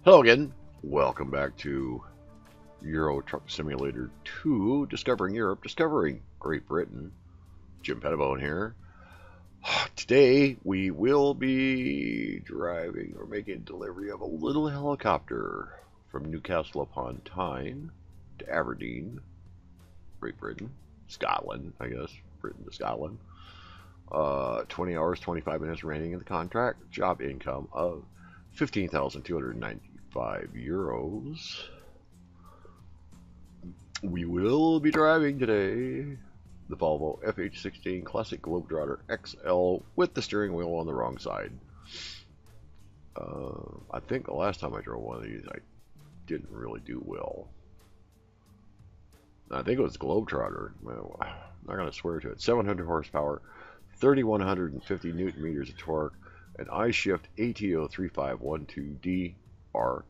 Hello again. Welcome back to Euro Truck Simulator 2, Discovering Europe, Discovering Great Britain. Jim Pettibone here. Today we will be driving or making delivery of a little helicopter from Newcastle-upon-Tyne to Aberdeen, Great Britain, Scotland, I guess, Britain to Scotland. 20 hours, 25 minutes remaining in the contract. Job income of 15,295 euros. We will be driving today the Volvo FH16 Classic Globetrotter XL with the steering wheel on the wrong side. I think the last time I drove one of these, I didn't really do well. I think it was Globetrotter. Well, I'm not going to swear to it. 700 horsepower, 3,150 newton meters of torque, an I-Shift ATO 3512DR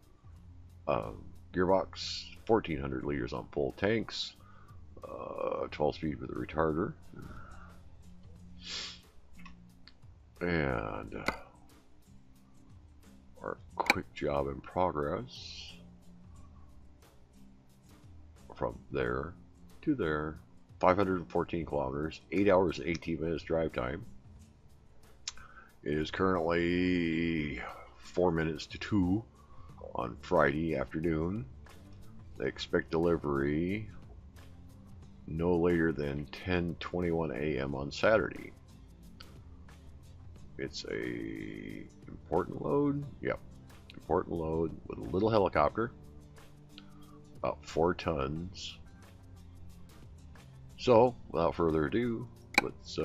gearbox, 1,400 liters on full tanks, 12 speed with a retarder, and our quick job in progress from there to there, 514 kilometers, 8 hours 18 minutes drive time. It is currently 4 minutes to 2 on Friday afternoon. They expect delivery no later than 10:21 a.m. on Saturday. It's a important load. Yep, important load with a little helicopter, about 4 tons. So, without further ado, let's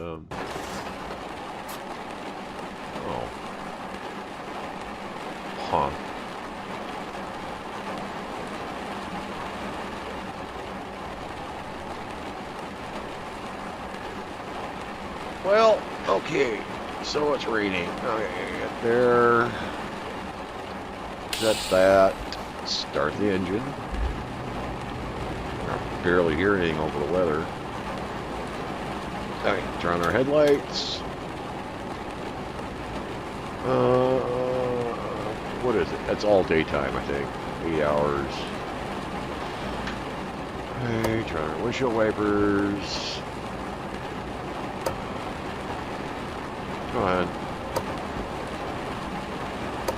Well, okay, so it's raining. Okay, get there. Set that. Start the engine. I can barely hear anything over the weather. Okay, turn on our headlights. What is it? That's all daytime, I think. 8 hours. Okay, turn on our windshield wipers. Come on.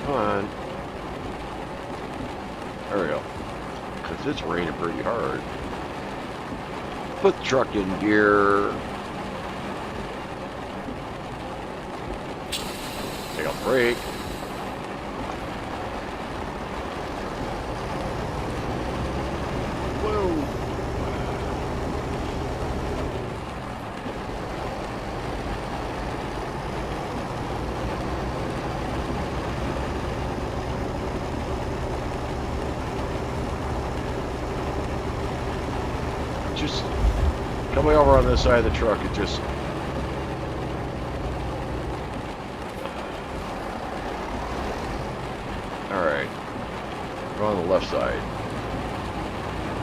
Come on. There we go. Because it's raining pretty hard. Put the truck in gear. Take off the brake. Whoa. Just coming over on this side of the truck, it just alright. Go on the left side.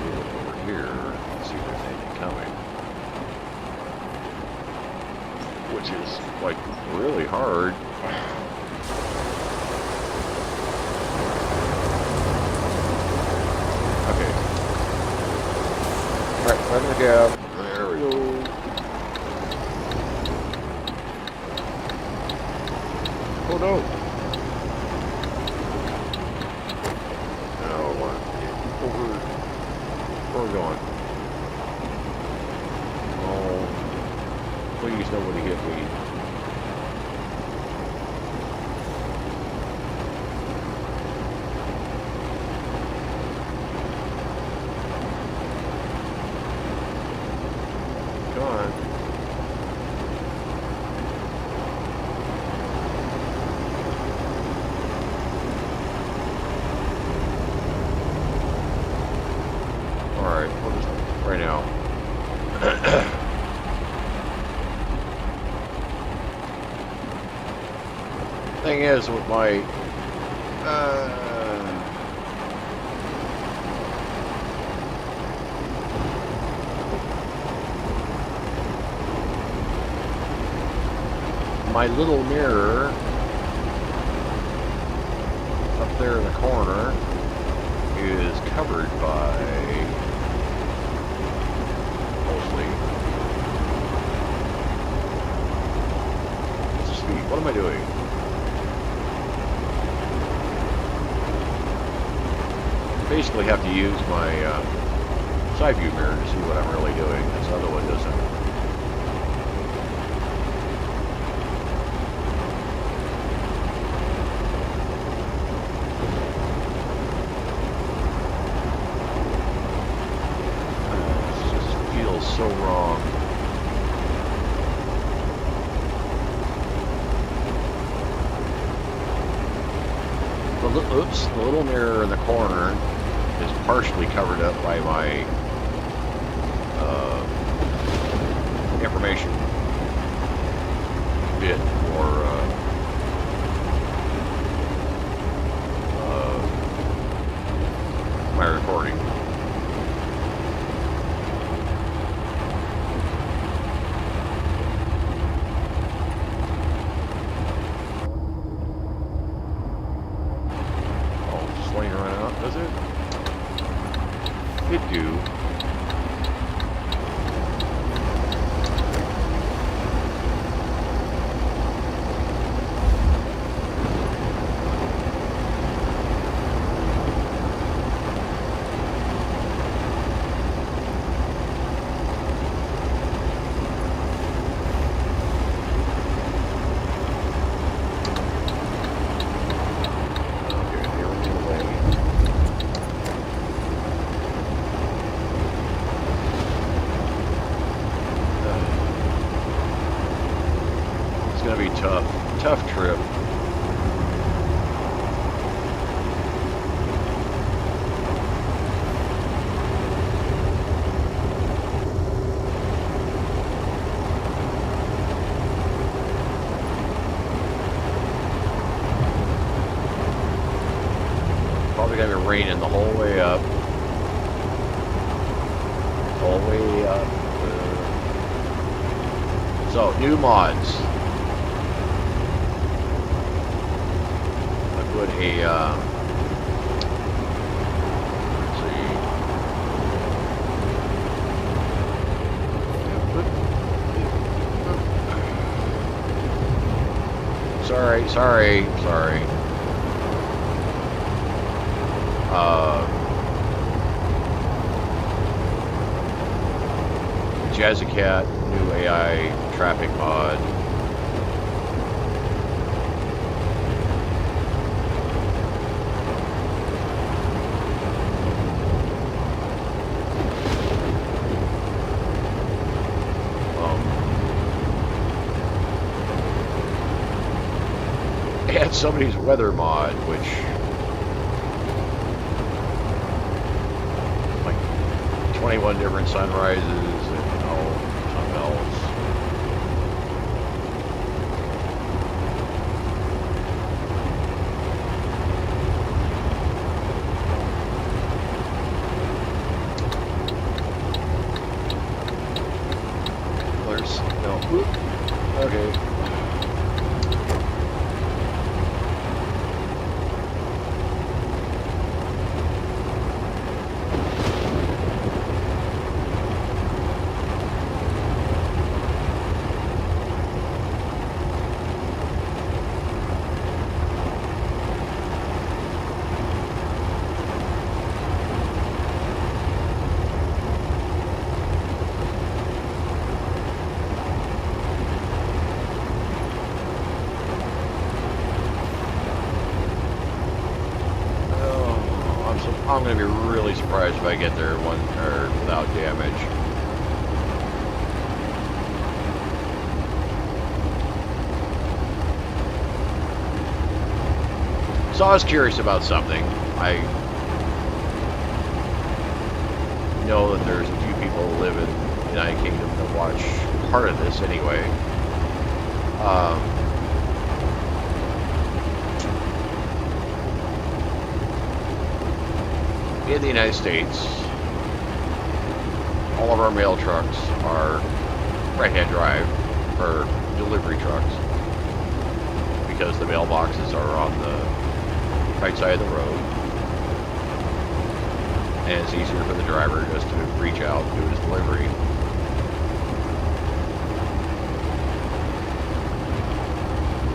Over here, let's see if there's anything coming. Which is like really hard. Okay. Alright, I'm gonna go. There we go. Oh no. Now I want to get over. Where are we going? Oh, please nobody hit me. Come on. Alright, we'll just right now. Thing is with my my little mirror up there in the corner is covered by mostly. What's the speed? What am I doing? Basically have to use my side view mirror to see what I'm really doing. This other one doesn't. This just feels so wrong. Oops, the little mirror in the corner is partially covered up by my information bit for my recording. Oh, just laying around out, does it? It do. Gonna be tough trip. Probably gonna be raining the whole way up. All the way up. So, new mods. Put a, let's see, sorry. Jazzycat, new AI traffic mod. Add somebody's weather mod, which like 21 different sunrises and something else. There's no. Oop. Okay. I'm going to be really surprised if I get there without damage. So I was curious about something. I know that there's a few people who live in the United Kingdom that watch part of this anyway. In the United States, all of our mail trucks are right-hand drive, or delivery trucks, because the mailboxes are on the right side of the road. And it's easier for the driver just to reach out and do his delivery.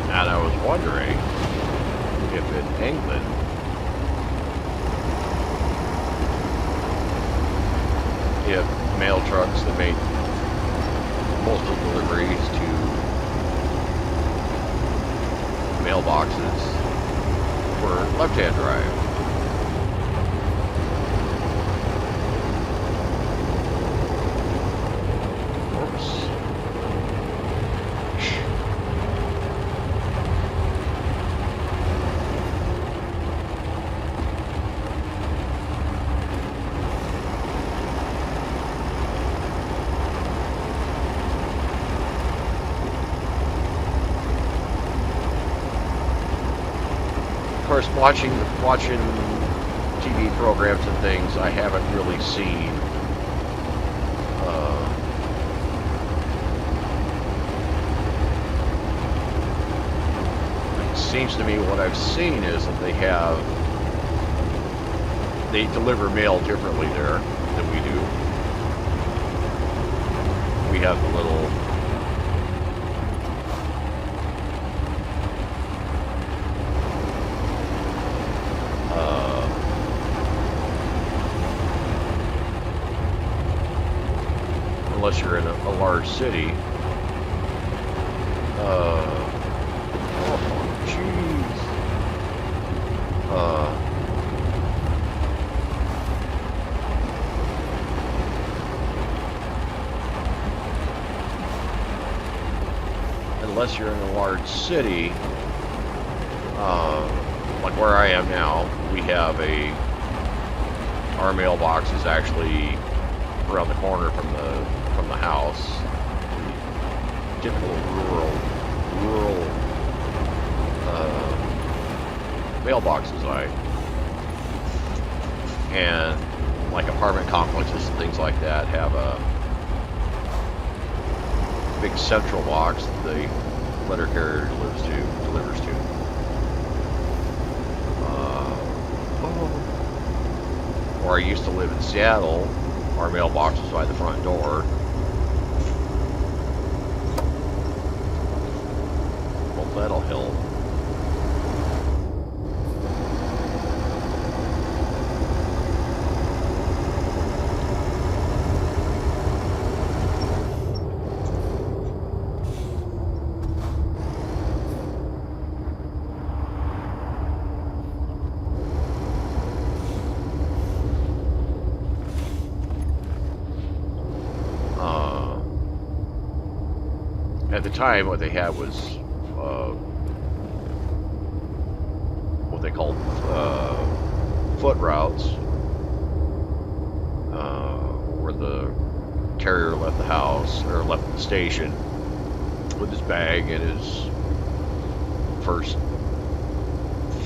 And I was wondering if in England if mail trucks that made postal deliveries to mailboxes were left-hand drive. Of course, watching TV programs and things, I haven't really seen it seems to me what I've seen is that they deliver mail differently there than we do. We have the little unless you're in a large city. Oh, jeez. Unless you're in a large city, like where I am now, we have our mailbox is actually around the corner from the house. Typical rural mailbox design. And like apartment complexes and things like that have a big central box that the letter carrier delivers to. Where I used to live in Seattle, our mailbox was by the front door. Well, that'll help. At the time, what they had was what they called foot routes, where the carrier left the house or left the station with his bag and his first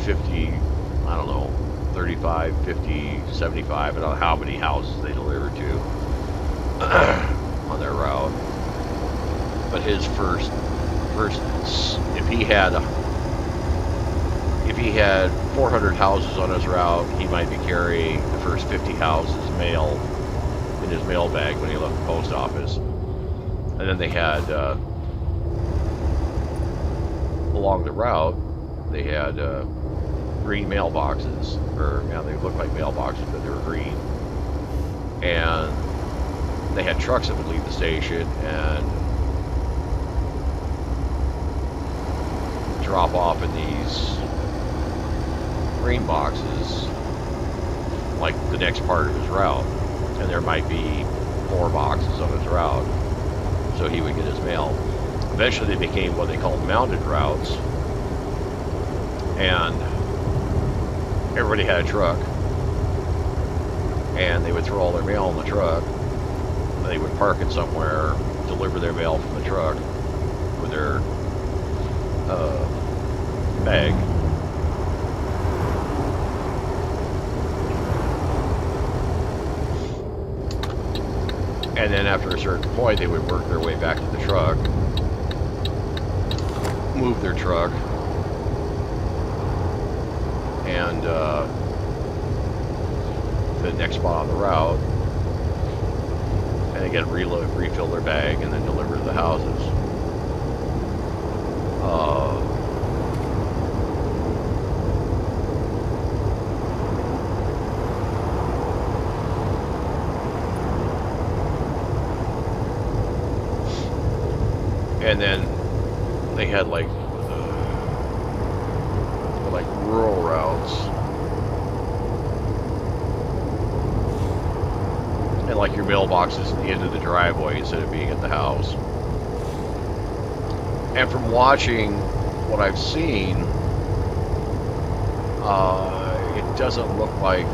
50, I don't know, 35, 50, 75, I don't know how many houses they delivered to on their route. But his first, if he had 400 houses on his route, he might be carrying the first 50 houses mail in his mail bag when he left the post office. And then they had along the route, they had green mailboxes, or they looked like mailboxes, but they were green. And they had trucks that would leave the station and drop off in these green boxes like the next part of his route, and there might be 4 boxes on his route, so he would get his mail. Eventually they became what they called mounted routes, and everybody had a truck, and they would throw all their mail in the truck, and they would park it somewhere, deliver their mail from the truck with their bag. And then after a certain point, they would work their way back to the truck, move their truck, and and the next spot on the route, and again refill their bag and then deliver to the houses. And then they had like rural routes, and like your mailbox is at the end of the driveway instead of being at the house. And from watching what I've seen, it doesn't look like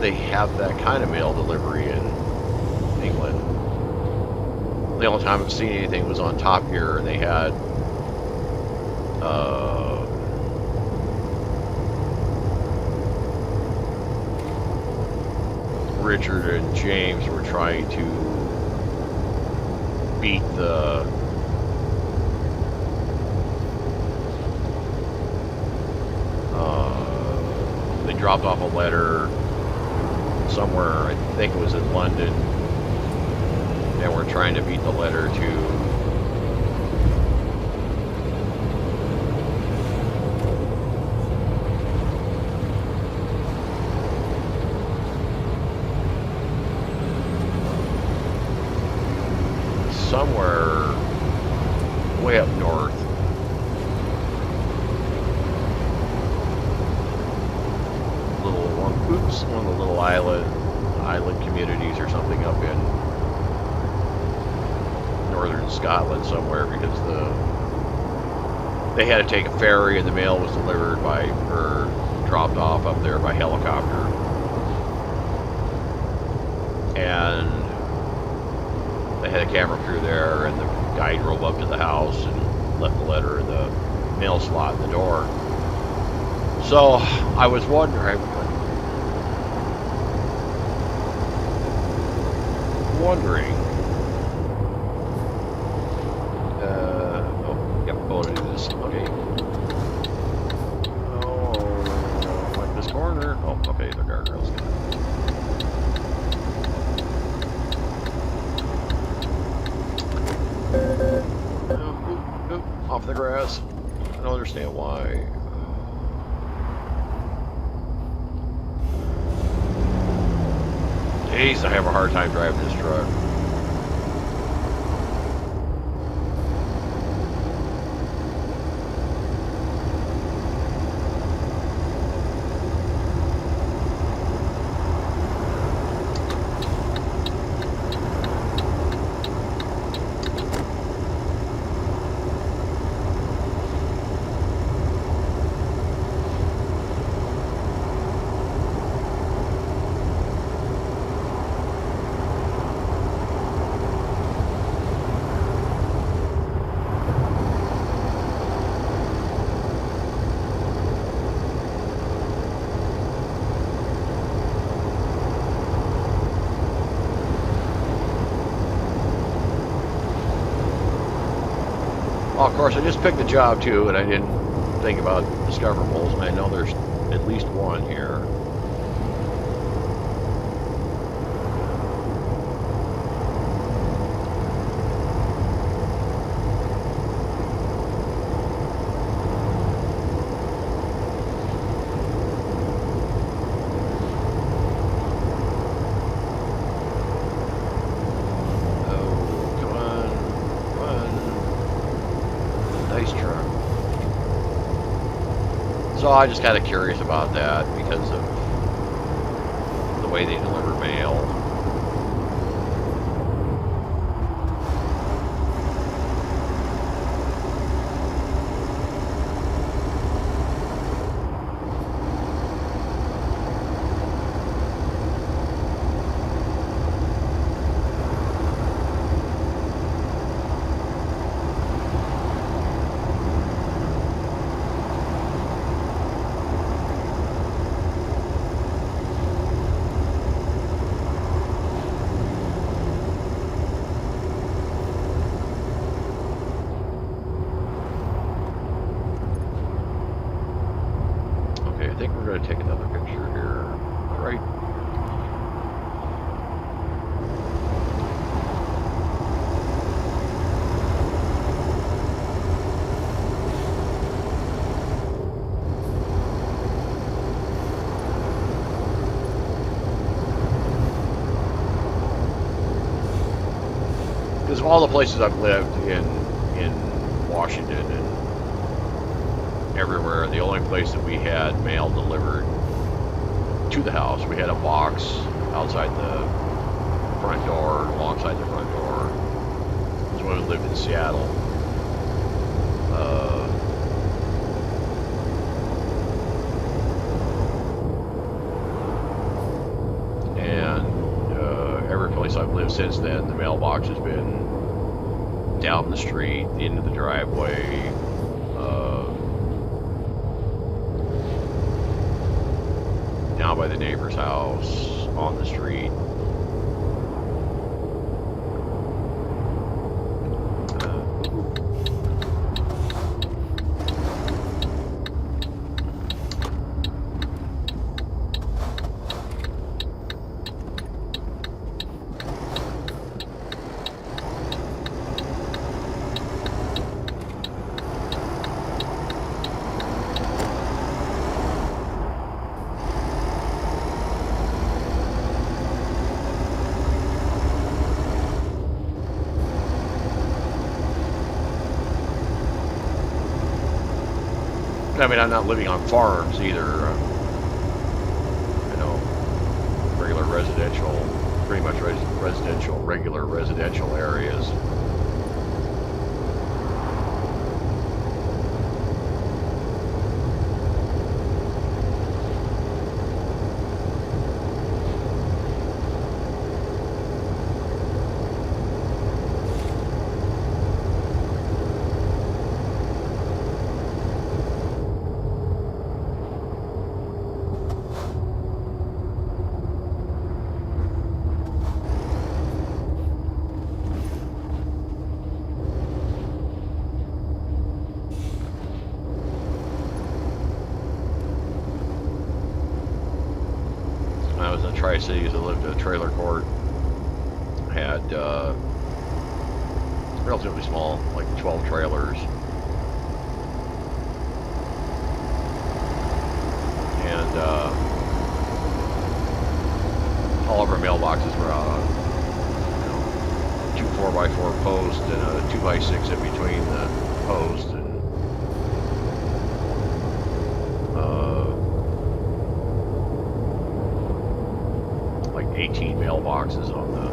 they have that kind of mail delivery in England. The only time I've seen anything was on Top Gear, and they had Richard and James were trying to beat the they dropped off a letter somewhere, I think it was in London, and we're trying to beat the letter to somewhere way up north. One of the little island communities or something up in northern Scotland somewhere, because they had to take a ferry and the mail was delivered by, or dropped off up there by helicopter. And they had a camera crew there, and the guy drove up to the house and left the letter in the mail slot in the door. So I was wondering, oh, yep, going into this, okay. Oh, like this corner. Oh, okay, the guardrail's good. Off the grass. I don't understand why. Jeez, I have a hard time driving this truck. Of course, I just picked the job too, and I didn't think about discoverables, and I know there's at least one here. So I just kind of curious about that because of the way they deliver mail. going to take another picture here. All right. Because of all the places I've lived in Washington and everywhere, the only place that we had mail delivered to the house, we had a box outside the front door, alongside the front door, was when we lived in Seattle. Every place I've lived since then, the mailbox has been down the street, into the driveway, down by the neighbor's house, on the street. I mean, I'm not living on farms either. You know, regular residential, pretty much residential, regular residential areas. Tri-Cities, I lived in a trailer court, had relatively small, like 12 trailers, and all of our mailboxes were out on, you know, 2 4x4 posts and a 2x6 in between the posts, and 18 mailboxes on the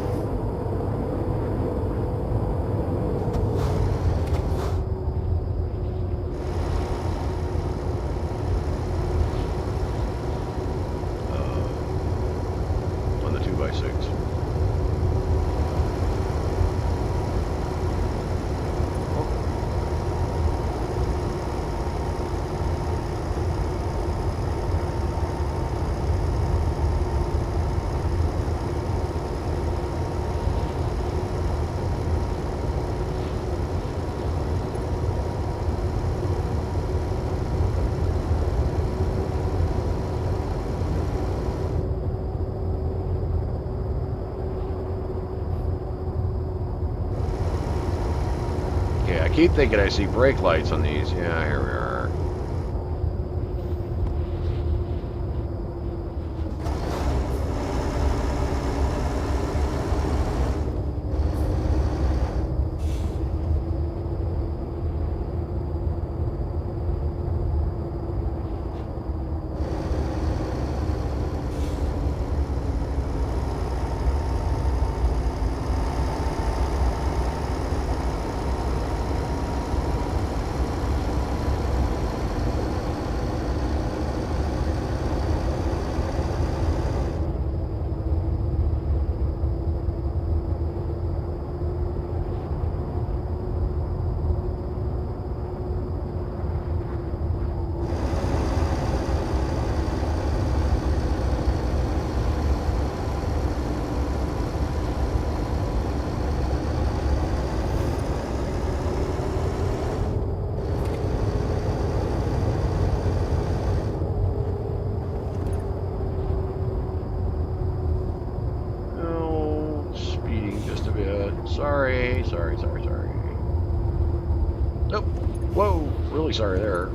on the 2x6. I keep thinking I see brake lights on these. Yeah, here we are. sorry. Nope. Whoa, really sorry there.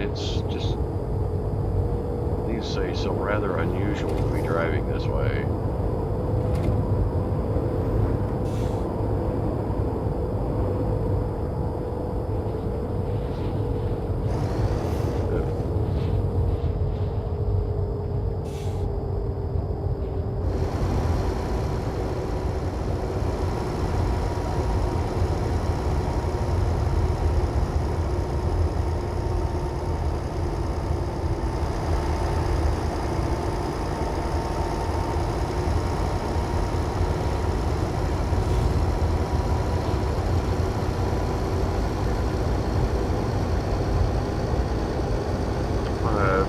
It's just, these say so rather unusual to be driving this way.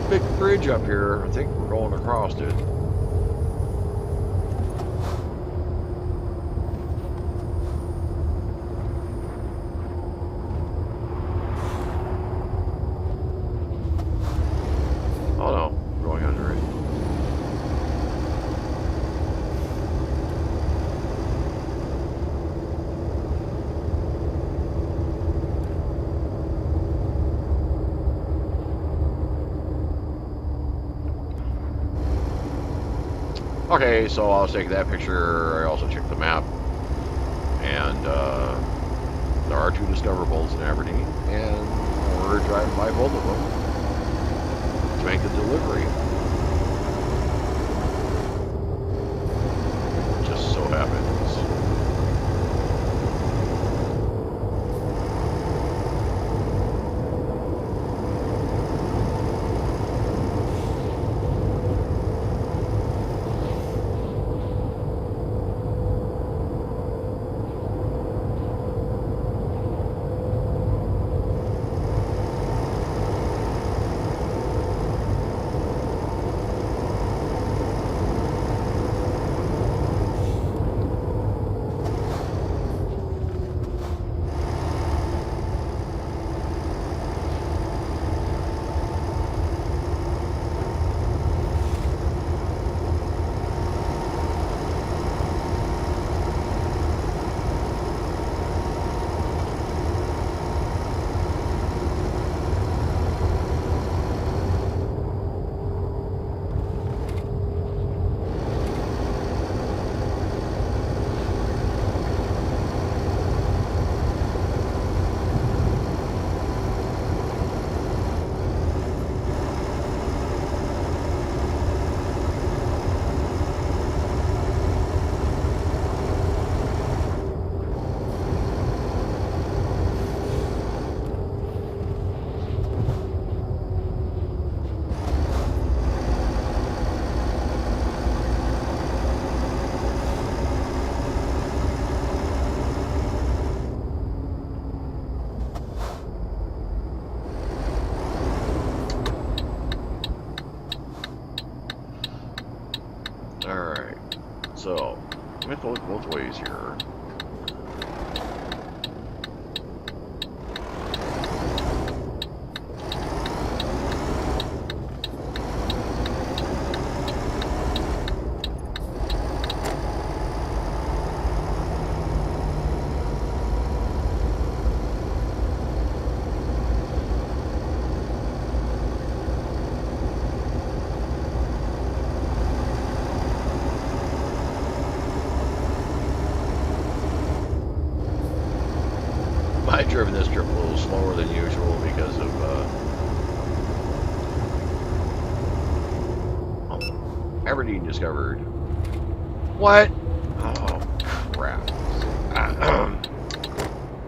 Big bridge up here. I think we're going across it. Oh no, we're going under it. Okay, so I was taking that picture. I also checked the map, and there are 2 discoverables in Aberdeen, and we're driving by both of them to make the delivery. Just so happens. Alright, so we have to look both ways here. slower than usual because of Aberdeen discovered. What? Oh, crap.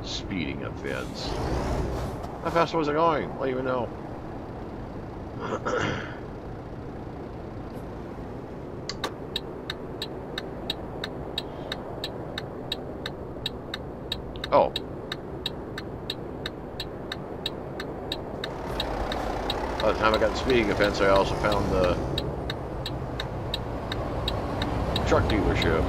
Speeding offense. How fast was it going? I don't even know. Oh. By the time I got the speeding offense, I also found the truck dealership.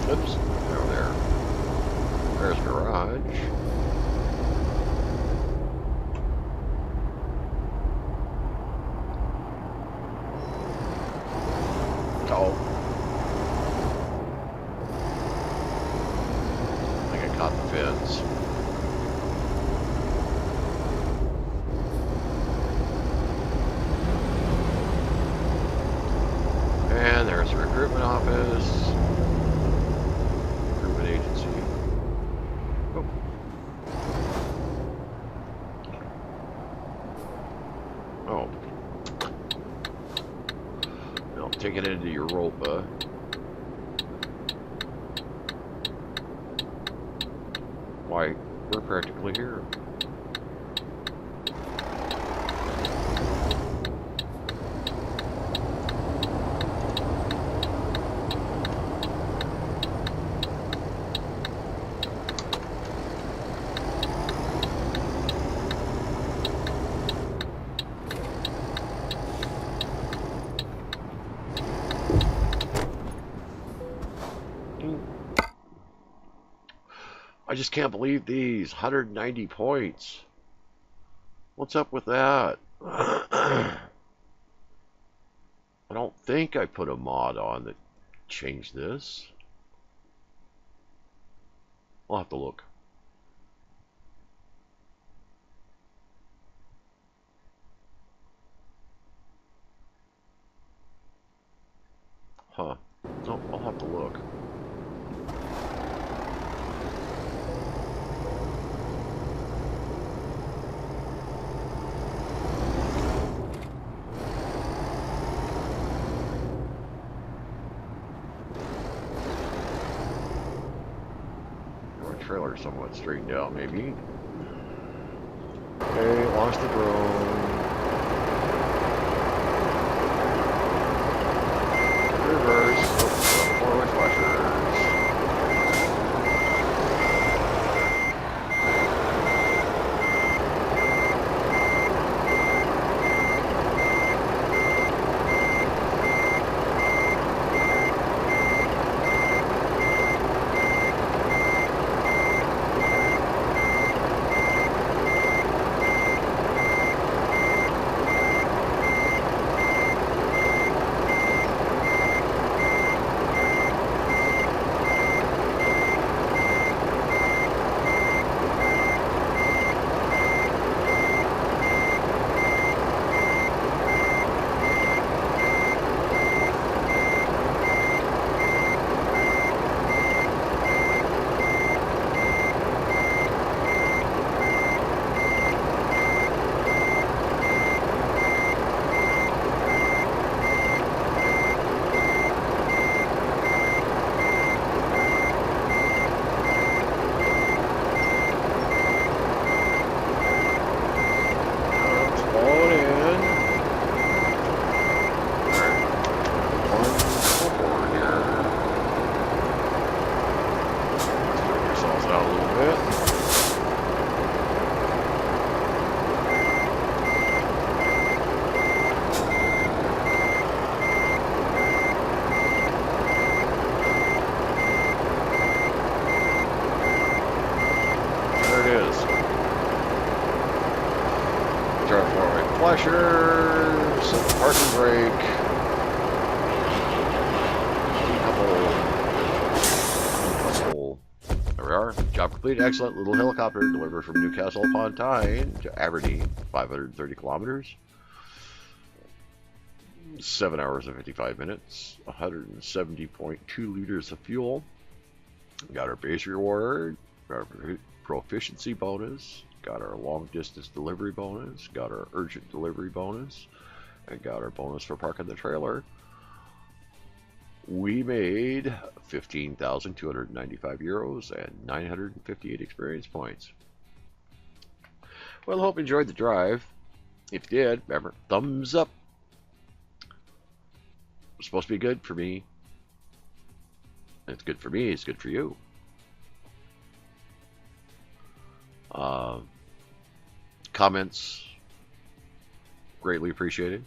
Oops, down there. There's garage. Oh. I think I caught the fence. And there's the recruitment office. Recruitment agency. Oh. Oh. Now take it into Europa. Why, we're practically here. I just can't believe these 190 points. What's up with that? I don't think I put a mod on that changed this. I'll have to look. Huh. No, I'll have to look. Trailer somewhat straightened out, maybe. Okay, lost the drone. Reverse. Oh, forward flashers. Flashers, parking brake, couple, there we are, job completed excellent little helicopter delivered from Newcastle-upon-Tyne to Aberdeen, 530 kilometers, 7 hours and 55 minutes, 170.2 liters of fuel. Got our base reward, our proficiency bonus, got our long distance delivery bonus, got our urgent delivery bonus, and got our bonus for parking the trailer. We made 15,295 euros and 958 experience points. Well, I hope you enjoyed the drive. If you did, remember, thumbs up. It's supposed to be good for me. It's good for me, it's good for you. Comments, greatly appreciated.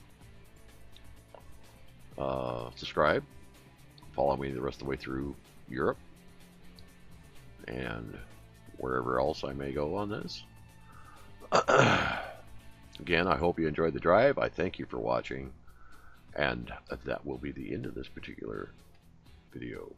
Subscribe. Follow me the rest of the way through Europe and wherever else I may go on this. Again, I hope you enjoyed the drive. I thank you for watching, and that will be the end of this particular video.